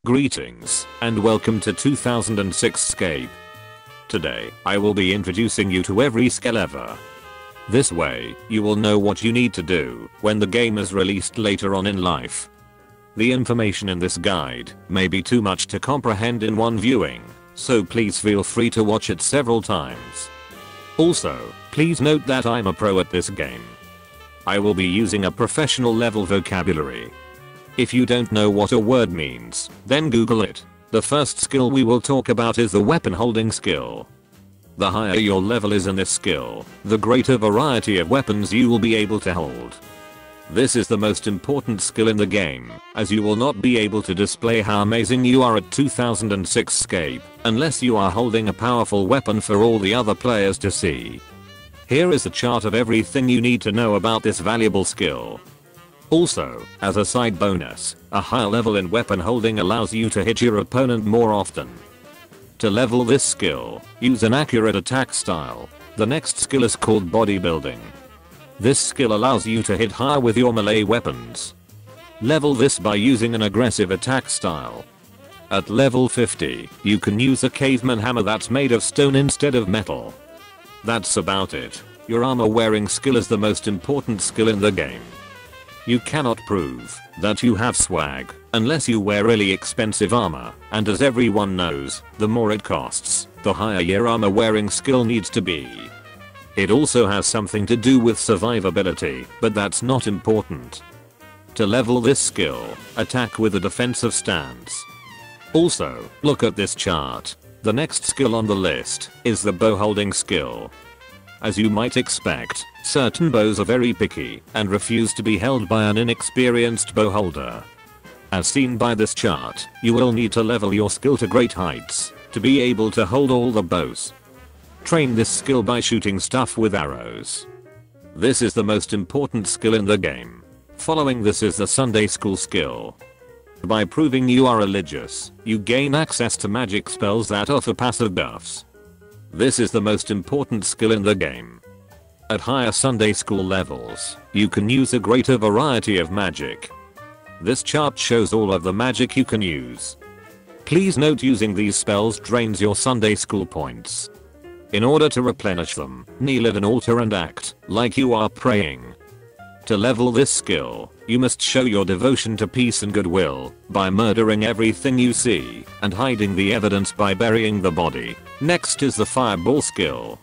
Greetings, and welcome to 2006scape. Today, I will be introducing you to every skill ever. This way, you will know what you need to do when the game is released later on in life. The information in this guide may be too much to comprehend in one viewing, so please feel free to watch it several times. Also, please note that I'm a pro at this game. I will be using a professional level vocabulary. If you don't know what a word means, then Google it. The first skill we will talk about is the weapon holding skill. The higher your level is in this skill, the greater variety of weapons you will be able to hold. This is the most important skill in the game, as you will not be able to display how amazing you are at 2006scape unless you are holding a powerful weapon for all the other players to see. Here is a chart of everything you need to know about this valuable skill. Also, as a side bonus, a higher level in weapon holding allows you to hit your opponent more often. To level this skill, use an accurate attack style. The next skill is called bodybuilding. This skill allows you to hit higher with your melee weapons. Level this by using an aggressive attack style. At level 50, you can use a caveman hammer that's made of stone instead of metal. That's about it. Your armor wearing skill is the most important skill in the game. You cannot prove that you have swag unless you wear really expensive armor, and as everyone knows, the more it costs, the higher your armor wearing skill needs to be. It also has something to do with survivability, but that's not important. To level this skill, attack with a defensive stance. Also, look at this chart. The next skill on the list is the bow holding skill. As you might expect, certain bows are very picky and refuse to be held by an inexperienced bow holder. As seen by this chart, you will need to level your skill to great heights to be able to hold all the bows. Train this skill by shooting stuff with arrows. This is the most important skill in the game. Following this is the Sunday school skill. By proving you are religious, you gain access to magic spells that offer passive buffs. This is the most important skill in the game. At higher Sunday school levels, you can use a greater variety of magic. This chart shows all of the magic you can use. Please note using these spells drains your Sunday school points. In order to replenish them, kneel at an altar and act like you are praying. To level this skill, you must show your devotion to peace and goodwill by murdering everything you see and hiding the evidence by burying the body. Next is the fireball skill.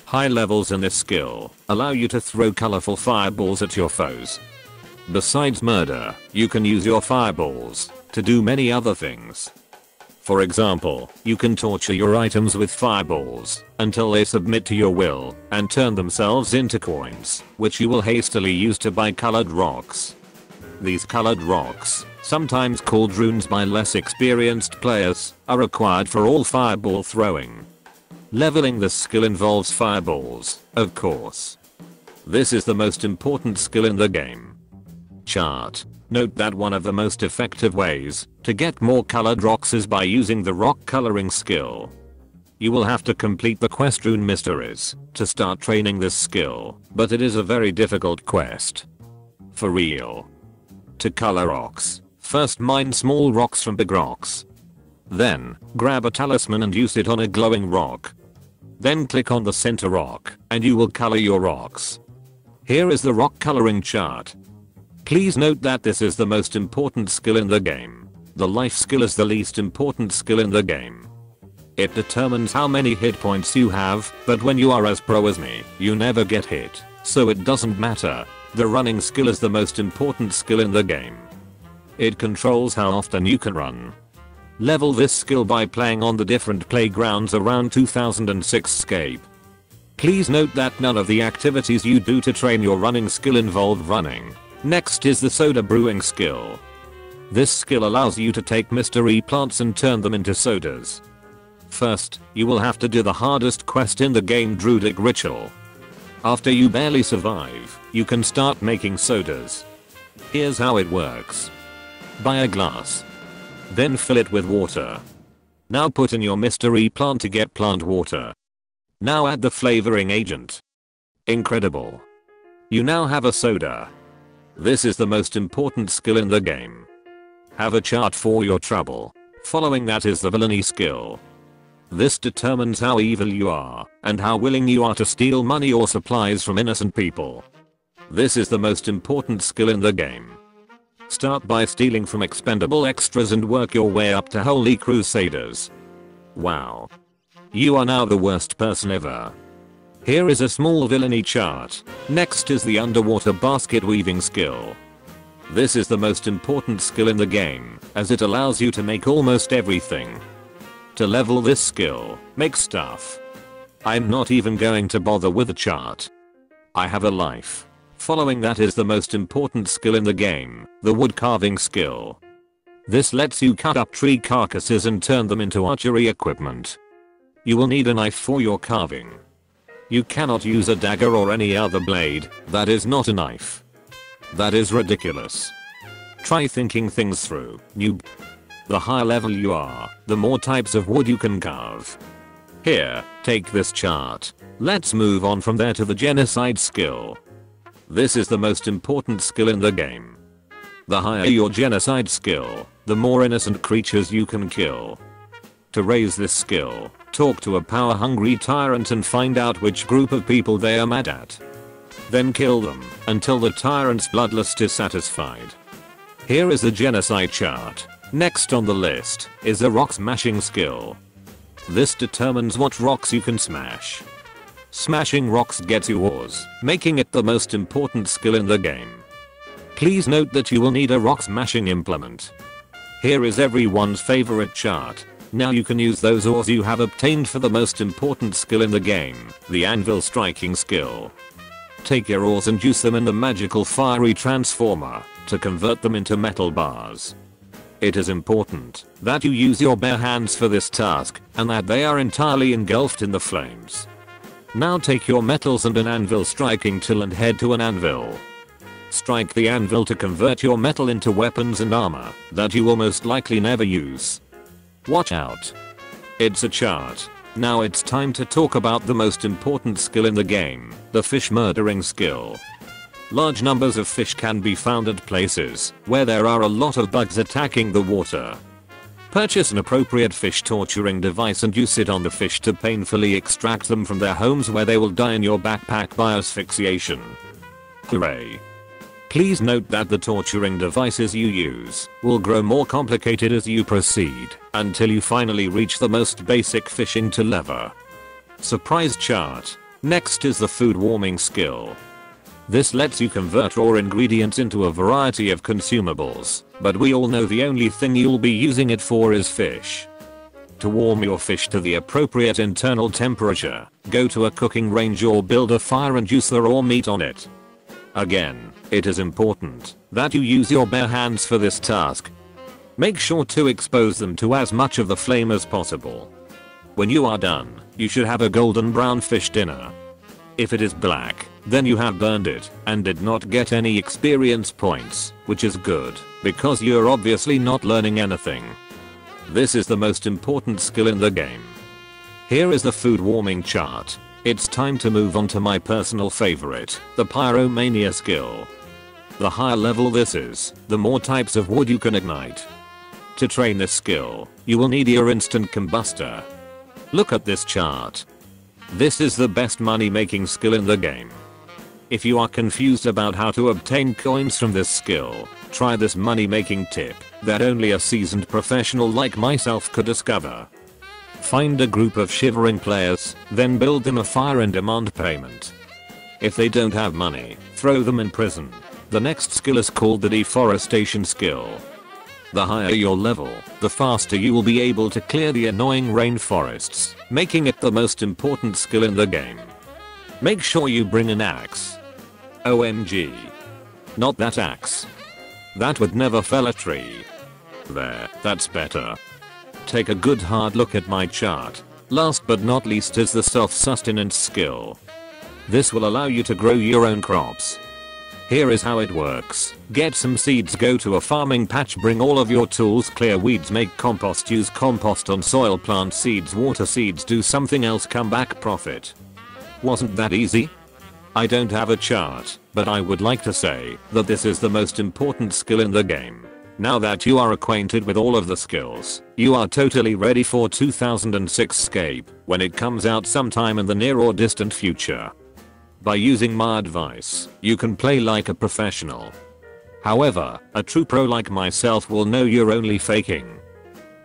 High levels in this skill allow you to throw colorful fireballs at your foes. Besides murder, you can use your fireballs to do many other things. For example, you can torture your items with fireballs until they submit to your will and turn themselves into coins, which you will hastily use to buy colored rocks. These colored rocks, sometimes called runes by less experienced players, are required for all fireball throwing. Leveling this skill involves fireballs, of course. This is the most important skill in the game. Chart. Note that one of the most effective ways to get more colored rocks is by using the rock coloring skill. You will have to complete the quest Rune Mysteries to start training this skill, but it is a very difficult quest. For real. To color rocks, first mine small rocks from big rocks. Then, grab a talisman and use it on a glowing rock. Then click on the center rock, and you will color your rocks. Here is the rock coloring chart. Please note that this is the most important skill in the game. The life skill is the least important skill in the game. It determines how many hit points you have, but when you are as pro as me, you never get hit, so it doesn't matter. The running skill is the most important skill in the game. It controls how often you can run. Level this skill by playing on the different playgrounds around 2006scape. Please note that none of the activities you do to train your running skill involve running. Next is the soda brewing skill. This skill allows you to take mystery plants and turn them into sodas. First, you will have to do the hardest quest in the game, Druidic Ritual. After you barely survive, you can start making sodas. Here's how it works. Buy a glass. Then fill it with water. Now put in your mystery plant to get plant water. Now add the flavoring agent. Incredible. You now have a soda. This is the most important skill in the game. Have a chart for your trouble. Following that is the villainy skill. This determines how evil you are and how willing you are to steal money or supplies from innocent people. This is the most important skill in the game. Start by stealing from expendable extras and work your way up to holy crusaders. Wow. You are now the worst person ever. Here is a small villainy chart. Next is the underwater basket weaving skill. This is the most important skill in the game, as it allows you to make almost everything. To level this skill, make stuff. I'm not even going to bother with the chart. I have a life. Following that is the most important skill in the game, the wood carving skill. This lets you cut up tree carcasses and turn them into archery equipment. You will need a knife for your carving. You cannot use a dagger or any other blade, that is not a knife. That is ridiculous. Try thinking things through, noob. The higher level you are, the more types of wood you can carve. Here, take this chart. Let's move on from there to the genocide skill. This is the most important skill in the game. The higher your genocide skill, the more innocent creatures you can kill. To raise this skill, talk to a power-hungry tyrant and find out which group of people they are mad at. Then kill them until the tyrant's bloodlust is satisfied. Here is the genocide chart. Next on the list is the rock smashing skill. This determines what rocks you can smash. Smashing rocks gets you ores, making it the most important skill in the game. Please note that you will need a rock smashing implement. Here is everyone's favorite chart. Now you can use those ores you have obtained for the most important skill in the game, the anvil striking skill. Take your ores and use them in the magical fiery transformer to convert them into metal bars. It is important that you use your bare hands for this task and that they are entirely engulfed in the flames. Now take your metals and an anvil striking tool and head to an anvil. Strike the anvil to convert your metal into weapons and armor that you will most likely never use. Watch out. It's a chart. Now it's time to talk about the most important skill in the game, the fish murdering skill. Large numbers of fish can be found at places where there are a lot of bugs attacking the water. Purchase an appropriate fish torturing device and use it on the fish to painfully extract them from their homes where they will die in your backpack by asphyxiation. Hooray. Please note that the torturing devices you use will grow more complicated as you proceed until you finally reach the most basic fishing to lever. Surprise chart. Next is the food warming skill. This lets you convert raw ingredients into a variety of consumables, but we all know the only thing you'll be using it for is fish. To warm your fish to the appropriate internal temperature, go to a cooking range or build a fire and use the raw meat on it. Again, it is important that you use your bare hands for this task. Make sure to expose them to as much of the flame as possible. When you are done, you should have a golden brown fish dinner. If it is black, then you have burned it and did not get any experience points, which is good, because you're obviously not learning anything. This is the most important skill in the game. Here is the food warming chart. It's time to move on to my personal favorite, the pyromania skill. The higher level this is, the more types of wood you can ignite. To train this skill, you will need your instant combustor. Look at this chart. This is the best money making skill in the game. If you are confused about how to obtain coins from this skill, try this money making tip that only a seasoned professional like myself could discover. Find a group of shivering players, then build them a fire and demand payment. If they don't have money, throw them in prison. The next skill is called the deforestation skill. The higher your level, the faster you will be able to clear the annoying rainforests, making it the most important skill in the game. Make sure you bring an axe. OMG. Not that axe. That would never fell a tree. There, that's better. Take a good hard look at my chart. Last but not least is the self-sustenance skill. This will allow you to grow your own crops. Here is how it works. Get some seeds, go to a farming patch, bring all of your tools, clear weeds, make compost, use compost on soil, plant seeds, water seeds, do something else, come back, profit. Wasn't that easy? I don't have a chart, but I would like to say that this is the most important skill in the game. Now that you are acquainted with all of the skills, you are totally ready for 2006scape when it comes out sometime in the near or distant future. By using my advice, you can play like a professional. However, a true pro like myself will know you're only faking.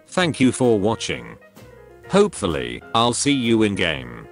Thank you for watching. Hopefully, I'll see you in game.